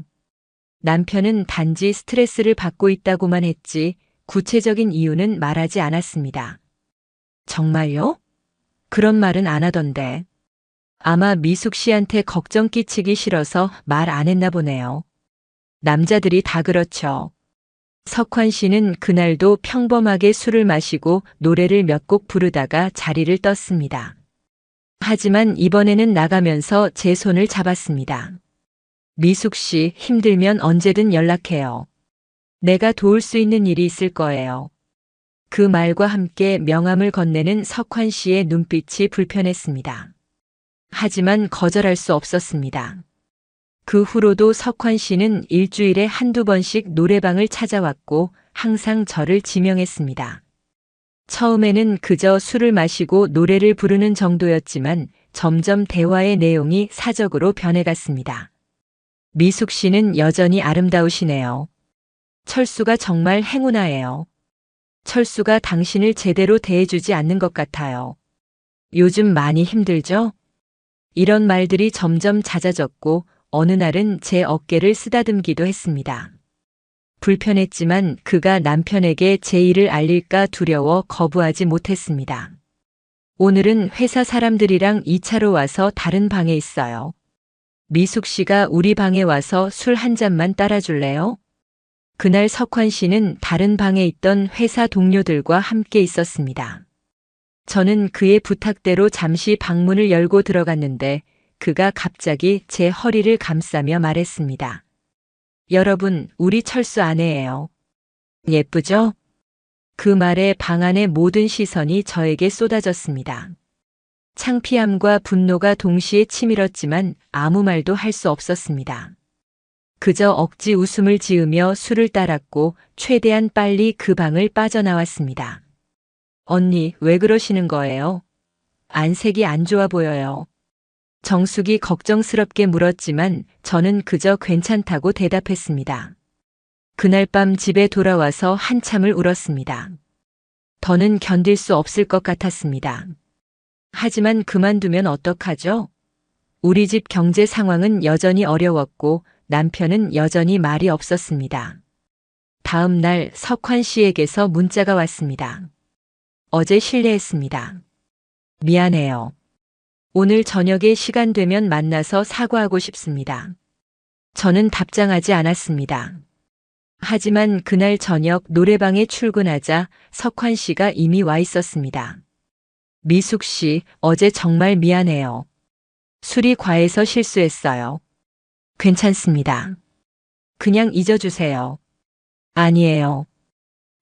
남편은 단지 스트레스를 받고 있다고만 했지 구체적인 이유는 말하지 않았습니다. 정말요? 그런 말은 안 하던데. 아마 미숙 씨한테 걱정 끼치기 싫어서 말 안 했나 보네요. 남자들이 다 그렇죠. 석환 씨는 그날도 평범하게 술을 마시고 노래를 몇 곡 부르다가 자리를 떴습니다. 하지만 이번에는 나가면서 제 손을 잡았습니다. 미숙 씨, 힘들면 언제든 연락해요. 내가 도울 수 있는 일이 있을 거예요. 그 말과 함께 명함을 건네는 석환 씨의 눈빛이 불편했습니다. 하지만 거절할 수 없었습니다. 그 후로도 석환 씨는 일주일에 한두 번씩 노래방을 찾아왔고 항상 저를 지명했습니다. 처음에는 그저 술을 마시고 노래를 부르는 정도였지만 점점 대화의 내용이 사적으로 변해갔습니다. 미숙 씨는 여전히 아름다우시네요. 철수가 정말 행운아예요. 철수가 당신을 제대로 대해주지 않는 것 같아요. 요즘 많이 힘들죠? 이런 말들이 점점 잦아졌고 어느 날은 제 어깨를 쓰다듬기도 했습니다. 불편했지만 그가 남편에게 제 일을 알릴까 두려워 거부하지 못했습니다. 오늘은 회사 사람들이랑 2차로 와서 다른 방에 있어요. 미숙 씨가 우리 방에 와서 술 한 잔만 따라줄래요? 그날 석환 씨는 다른 방에 있던 회사 동료들과 함께 있었습니다. 저는 그의 부탁대로 잠시 방문을 열고 들어갔는데 그가 갑자기 제 허리를 감싸며 말했습니다. 여러분, 우리 철수 아내예요. 예쁘죠? 그 말에 방 안의 모든 시선이 저에게 쏟아졌습니다. 창피함과 분노가 동시에 치밀었지만 아무 말도 할 수 없었습니다. 그저 억지 웃음을 지으며 술을 따랐고 최대한 빨리 그 방을 빠져나왔습니다. 언니, 왜 그러시는 거예요? 안색이 안 좋아 보여요. 정숙이 걱정스럽게 물었지만 저는 그저 괜찮다고 대답했습니다. 그날 밤 집에 돌아와서 한참을 울었습니다. 더는 견딜 수 없을 것 같았습니다. 하지만 그만두면 어떡하죠? 우리 집 경제 상황은 여전히 어려웠고 남편은 여전히 말이 없었습니다. 다음 날 석환 씨에게서 문자가 왔습니다. 어제 실례했습니다. 미안해요. 오늘 저녁에 시간 되면 만나서 사과하고 싶습니다. 저는 답장하지 않았습니다. 하지만 그날 저녁 노래방에 출근하자 석환 씨가 이미 와 있었습니다. 미숙 씨, 어제 정말 미안해요. 술이 과해서 실수했어요. 괜찮습니다. 그냥 잊어주세요. 아니에요.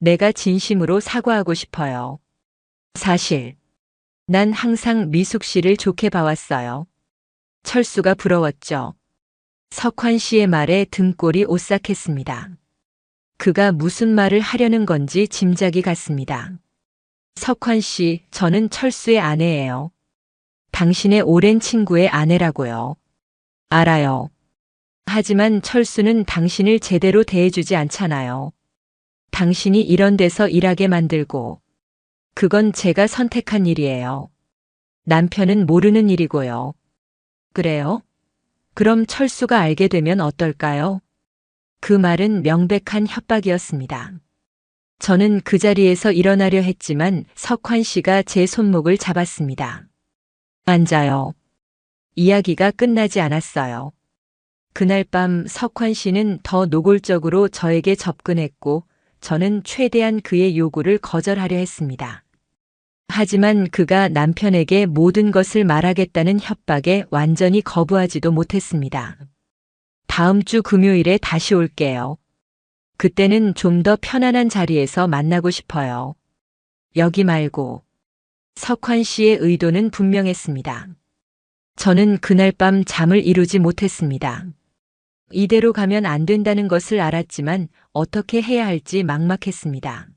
내가 진심으로 사과하고 싶어요. 사실, 난 항상 미숙 씨를 좋게 봐왔어요. 철수가 부러웠죠. 석환 씨의 말에 등골이 오싹했습니다. 그가 무슨 말을 하려는 건지 짐작이 갔습니다. 석환 씨, 저는 철수의 아내예요. 당신의 오랜 친구의 아내라고요. 알아요. 하지만 철수는 당신을 제대로 대해주지 않잖아요. 당신이 이런 데서 일하게 만들고, 그건 제가 선택한 일이에요. 남편은 모르는 일이고요. 그래요? 그럼 철수가 알게 되면 어떨까요? 그 말은 명백한 협박이었습니다. 저는 그 자리에서 일어나려 했지만 석환 씨가 제 손목을 잡았습니다. 앉아요. 이야기가 끝나지 않았어요. 그날 밤 석환 씨는 더 노골적으로 저에게 접근했고 저는 최대한 그의 요구를 거절하려 했습니다. 하지만 그가 남편에게 모든 것을 말하겠다는 협박에 완전히 거부하지도 못했습니다. 다음 주 금요일에 다시 올게요. 그때는 좀 더 편안한 자리에서 만나고 싶어요. 여기 말고. 석환 씨의 의도는 분명했습니다. 저는 그날 밤 잠을 이루지 못했습니다. 이대로 가면 안 된다는 것을 알았지만 어떻게 해야 할지 막막했습니다.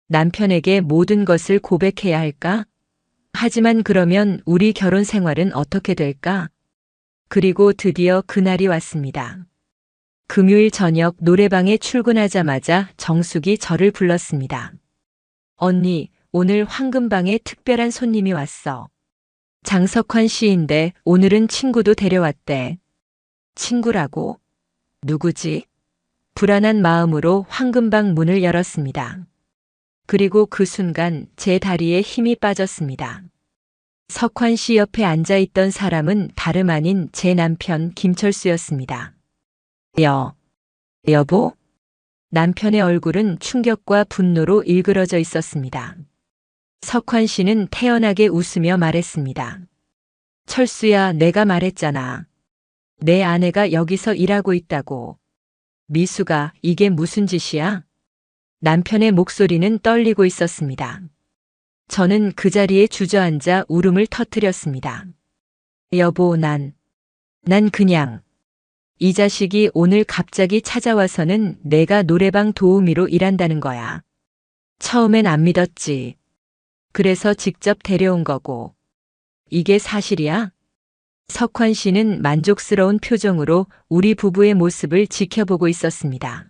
남편에게 모든 것을 고백해야 할까? 하지만 그러면 우리 결혼 생활은 어떻게 될까? 그리고 드디어 그날이 왔습니다. 금요일 저녁 노래방에 출근하자마자 정숙이 저를 불렀습니다. 언니, 오늘 황금방에 특별한 손님이 왔어. 장석환 씨인데 오늘은 친구도 데려왔대. 친구라고? 누구지? 불안한 마음으로 황금방 문을 열었습니다. 그리고 그 순간 제 다리에 힘이 빠졌습니다. 석환 씨 옆에 앉아있던 사람은 다름 아닌 제 남편 김철수였습니다. 여보? 남편의 얼굴은 충격과 분노로 일그러져 있었습니다. 석환 씨는 태연하게 웃으며 말했습니다. 철수야, 내가 말했잖아. 내 아내가 여기서 일하고 있다고. 미수가 이게 무슨 짓이야? 남편의 목소리는 떨리고 있었습니다. 저는 그 자리에 주저앉아 울음을 터뜨렸습니다. 여보, 난 그냥 이 자식이 오늘 갑자기 찾아와서는 내가 노래방 도우미로 일한다는 거야. 처음엔 안 믿었지. 그래서 직접 데려온 거고. 이게 사실이야? 석환 씨는 만족스러운 표정으로 우리 부부의 모습을 지켜보고 있었습니다.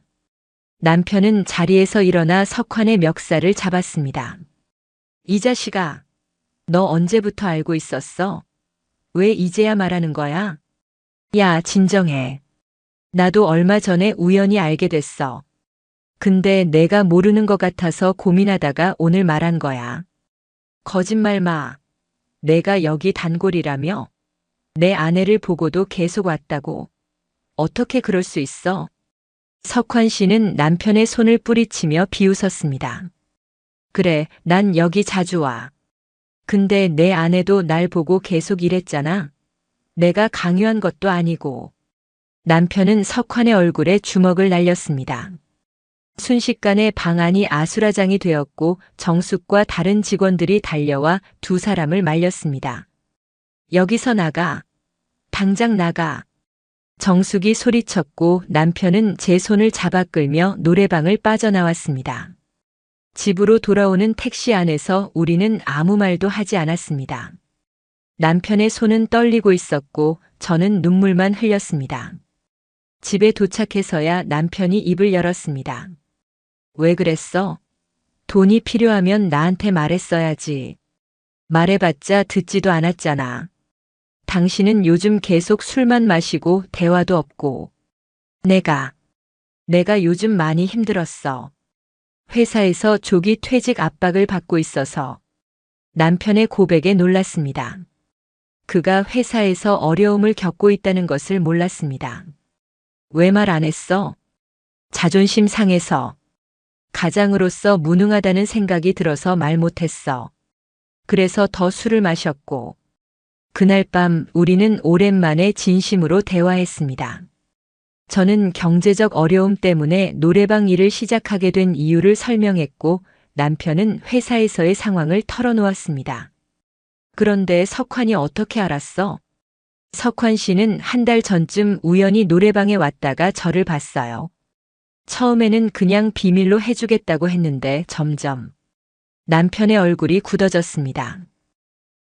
남편은 자리에서 일어나 석환의 멱살을 잡았습니다. 이 자식아, 너 언제부터 알고 있었어? 왜 이제야 말하는 거야? 야, 진정해. 나도 얼마 전에 우연히 알게 됐어. 근데 내가 모르는 것 같아서 고민하다가 오늘 말한 거야. 거짓말 마. 내가 여기 단골이라며? 내 아내를 보고도 계속 왔다고. 어떻게 그럴 수 있어? 석환 씨는 남편의 손을 뿌리치며 비웃었습니다. 그래, 난 여기 자주 와. 근데 내 아내도 날 보고 계속 이랬잖아. 내가 강요한 것도 아니고. 남편은 석환의 얼굴에 주먹을 날렸습니다. 순식간에 방 안이 아수라장이 되었고 정숙과 다른 직원들이 달려와 두 사람을 말렸습니다. 여기서 나가. 당장 나가. 정숙이 소리쳤고 남편은 제 손을 잡아 끌며 노래방을 빠져나왔습니다. 집으로 돌아오는 택시 안에서 우리는 아무 말도 하지 않았습니다. 남편의 손은 떨리고 있었고 저는 눈물만 흘렸습니다. 집에 도착해서야 남편이 입을 열었습니다. 왜 그랬어? 돈이 필요하면 나한테 말했어야지. 말해봤자 듣지도 않았잖아. 당신은 요즘 계속 술만 마시고 대화도 없고. 내가 요즘 많이 힘들었어. 회사에서 조기 퇴직 압박을 받고 있어서. 남편의 고백에 놀랐습니다. 그가 회사에서 어려움을 겪고 있다는 것을 몰랐습니다. 왜 말 안 했어? 자존심 상해서. 가장으로서 무능하다는 생각이 들어서 말 못했어. 그래서 더 술을 마셨고. 그날 밤 우리는 오랜만에 진심으로 대화했습니다. 저는 경제적 어려움 때문에 노래방 일을 시작하게 된 이유를 설명했고 남편은 회사에서의 상황을 털어놓았습니다. 그런데 석환이 어떻게 알았어? 석환 씨는 한 달 전쯤 우연히 노래방에 왔다가 저를 봤어요. 처음에는 그냥 비밀로 해주겠다고 했는데 점점 남편의 얼굴이 굳어졌습니다.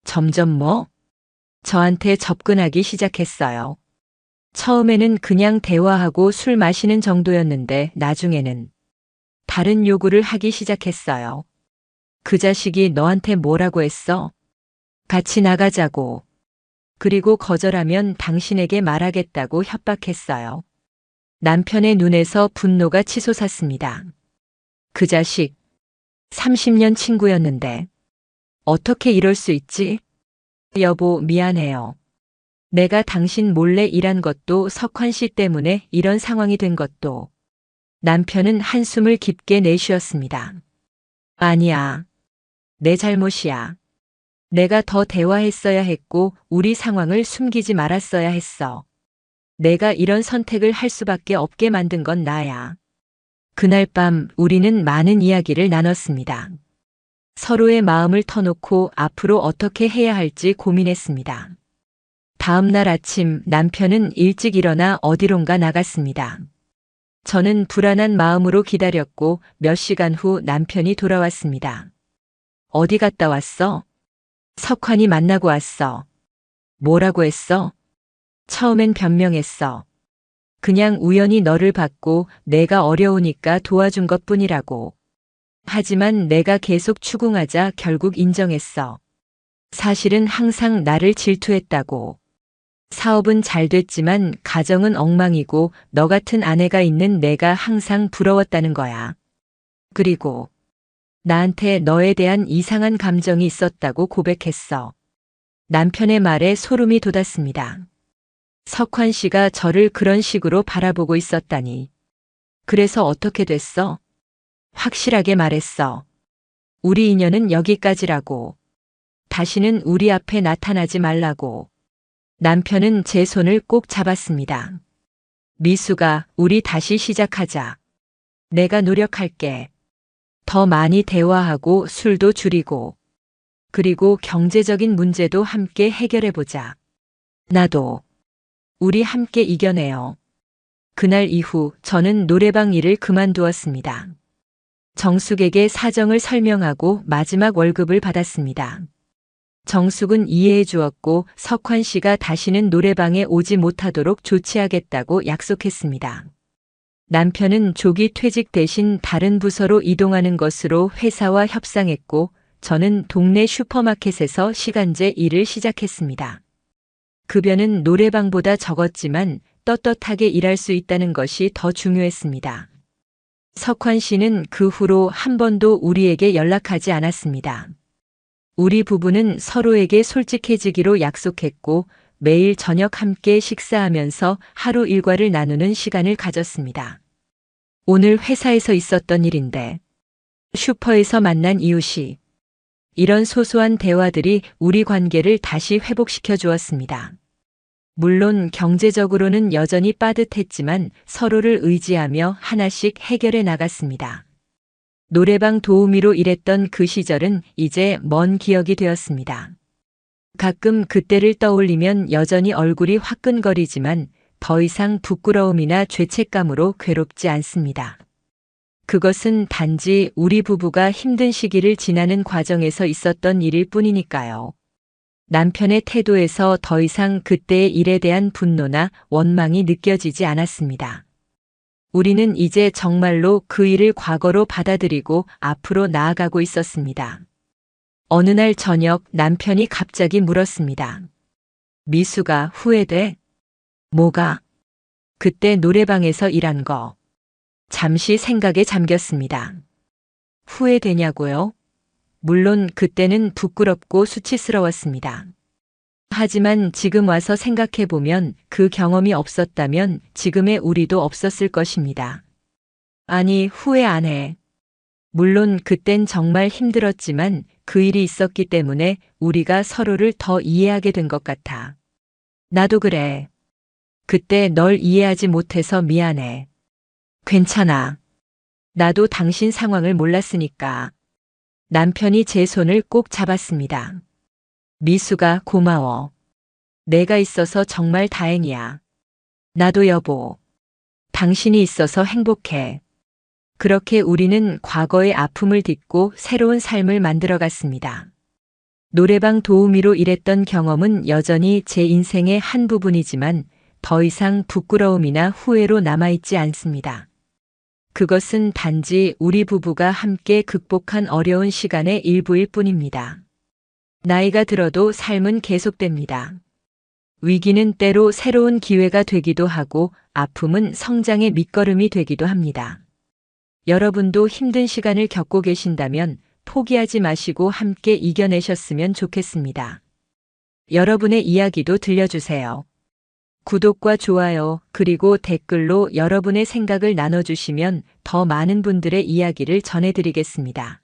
점점 뭐? 저한테 접근하기 시작했어요. 처음에는 그냥 대화하고 술 마시는 정도였는데 나중에는 다른 요구를 하기 시작했어요. 그 자식이 너한테 뭐라고 했어? 같이 나가자고. 그리고 거절하면 당신에게 말하겠다고 협박했어요. 남편의 눈에서 분노가 치솟았습니다. 그 자식, 30년 친구였는데 어떻게 이럴 수 있지? 여보, 미안해요. 내가 당신 몰래 일한 것도 석환 씨 때문에 이런 상황이 된 것도. 남편은 한숨을 깊게 내쉬었습니다. 아니야. 내 잘못이야. 내가 더 대화했어야 했고 우리 상황을 숨기지 말았어야 했어. 내가 이런 선택을 할 수밖에 없게 만든 건 나야. 그날 밤 우리는 많은 이야기를 나눴습니다. 서로의 마음을 터놓고 앞으로 어떻게 해야 할지 고민했습니다. 다음 날 아침 남편은 일찍 일어나 어디론가 나갔습니다. 저는 불안한 마음으로 기다렸고 몇 시간 후 남편이 돌아왔습니다. 어디 갔다 왔어? 석환이 만나고 왔어. 뭐라고 했어? 처음엔 변명했어. 그냥 우연히 너를 봤고 내가 어려우니까 도와준 것뿐이라고. 하지만 내가 계속 추궁하자 결국 인정했어. 사실은 항상 나를 질투했다고. 사업은 잘 됐지만 가정은 엉망이고 너 같은 아내가 있는 내가 항상 부러웠다는 거야. 그리고 나한테 너에 대한 이상한 감정이 있었다고 고백했어. 남편의 말에 소름이 돋았습니다. 석환 씨가 저를 그런 식으로 바라보고 있었다니. 그래서 어떻게 됐어? 확실하게 말했어. 우리 인연은 여기까지라고. 다시는 우리 앞에 나타나지 말라고. 남편은 제 손을 꼭 잡았습니다. 미수가, 우리 다시 시작하자. 내가 노력할게. 더 많이 대화하고 술도 줄이고, 그리고 경제적인 문제도 함께 해결해보자. 나도. 우리 함께 이겨내요. 그날 이후 저는 노래방 일을 그만두었습니다. 정숙에게 사정을 설명하고 마지막 월급을 받았습니다. 정숙은 이해해 주었고 석환 씨가 다시는 노래방에 오지 못하도록 조치하겠다고 약속했습니다. 남편은 조기 퇴직 대신 다른 부서로 이동하는 것으로 회사와 협상했고 저는 동네 슈퍼마켓에서 시간제 일을 시작했습니다. 급여는 노래방보다 적었지만 떳떳하게 일할 수 있다는 것이 더 중요했습니다. 석환 씨는 그 후로 한 번도 우리에게 연락하지 않았습니다. 우리 부부는 서로에게 솔직해지기로 약속했고 매일 저녁 함께 식사하면서 하루 일과를 나누는 시간을 가졌습니다. 오늘 회사에서 있었던 일인데, 슈퍼에서 만난 이웃이, 이런 소소한 대화들이 우리 관계를 다시 회복시켜 주었습니다. 물론 경제적으로는 여전히 빠듯했지만 서로를 의지하며 하나씩 해결해 나갔습니다. 노래방 도우미로 일했던 그 시절은 이제 먼 기억이 되었습니다. 가끔 그때를 떠올리면 여전히 얼굴이 화끈거리지만 더 이상 부끄러움이나 죄책감으로 괴롭지 않습니다. 그것은 단지 우리 부부가 힘든 시기를 지나는 과정에서 있었던 일일 뿐이니까요. 남편의 태도에서 더 이상 그때의 일에 대한 분노나 원망이 느껴지지 않았습니다. 우리는 이제 정말로 그 일을 과거로 받아들이고 앞으로 나아가고 있었습니다. 어느 날 저녁 남편이 갑자기 물었습니다. 미수가 후회돼? 뭐가? 그때 노래방에서 일한 거. 잠시 생각에 잠겼습니다. 후회되냐고요? 물론 그때는 부끄럽고 수치스러웠습니다. 하지만 지금 와서 생각해보면 그 경험이 없었다면 지금의 우리도 없었을 것입니다. 아니, 후회 안 해. 물론 그땐 정말 힘들었지만 그 일이 있었기 때문에 우리가 서로를 더 이해하게 된 것 같아. 나도 그래. 그때 널 이해하지 못해서 미안해. 괜찮아. 나도 당신 상황을 몰랐으니까. 남편이 제 손을 꼭 잡았습니다. 미수가 고마워. 내가 있어서 정말 다행이야. 나도 여보. 당신이 있어서 행복해. 그렇게 우리는 과거의 아픔을 딛고 새로운 삶을 만들어갔습니다. 노래방 도우미로 일했던 경험은 여전히 제 인생의 한 부분이지만 더 이상 부끄러움이나 후회로 남아있지 않습니다. 그것은 단지 우리 부부가 함께 극복한 어려운 시간의 일부일 뿐입니다. 나이가 들어도 삶은 계속됩니다. 위기는 때로 새로운 기회가 되기도 하고 아픔은 성장의 밑거름이 되기도 합니다. 여러분도 힘든 시간을 겪고 계신다면 포기하지 마시고 함께 이겨내셨으면 좋겠습니다. 여러분의 이야기도 들려주세요. 구독과 좋아요, 그리고 댓글로 여러분의 생각을 나눠주시면 더 많은 분들의 이야기를 전해드리겠습니다.